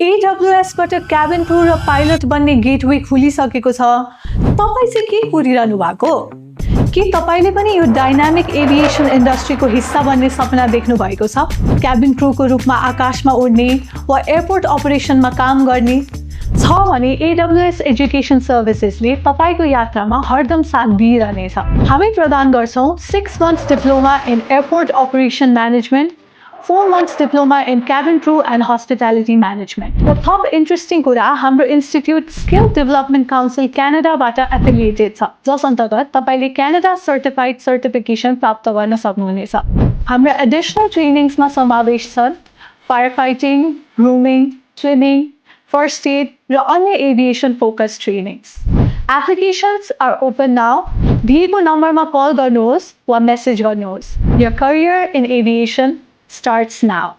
AWSबाट cabin crew र pilot बन्ने gateway खुलिसकेको छ। तपाईँ चाहिँ के कुरिरहनु भएको? के तपाईँले पनि यो डाइनामिक एभिएसन इन्डस्ट्रीको हिस्सा बन्ने सपना देख्नु भएको छ? क्याबिन क्रूको रूपमा आकाशमा उड्ने वा एयरपोर्ट अपरेसनमा काम गर्ने छ भने AWS एजुकेसन सर्भिसेसले तपाईँको यात्रामा हरदम साथ दिइरहनेछ। हामी प्रदान गर्छौँ 6 months diploma in airport operation management, 4 months diploma in cabin crew and hospitality management. र थप इन्ट्रेस्टिङ कुरा, हाम्रो इन्स्टिट्युट स्किल डेभलपमेन्ट काउन्सिल क्यानाडाबाट एफिलिएटेड छ, जस अन्तर्गत तपाईँले क्यानाडा सर्टिफाइड सर्टिफिकेसन प्राप्त गर्न सक्नुहुनेछ। हाम्रो एडिसनल ट्रेनिङ्समा समावेश छन् fire fighting, grooming, swimming, first aid र अन्य aviation focus trainings. Applications are open now. दिएको नम्बरमा कल गर्नुहोस् वा मेसेज गर्नुहोस्। Your career in aviation starts now.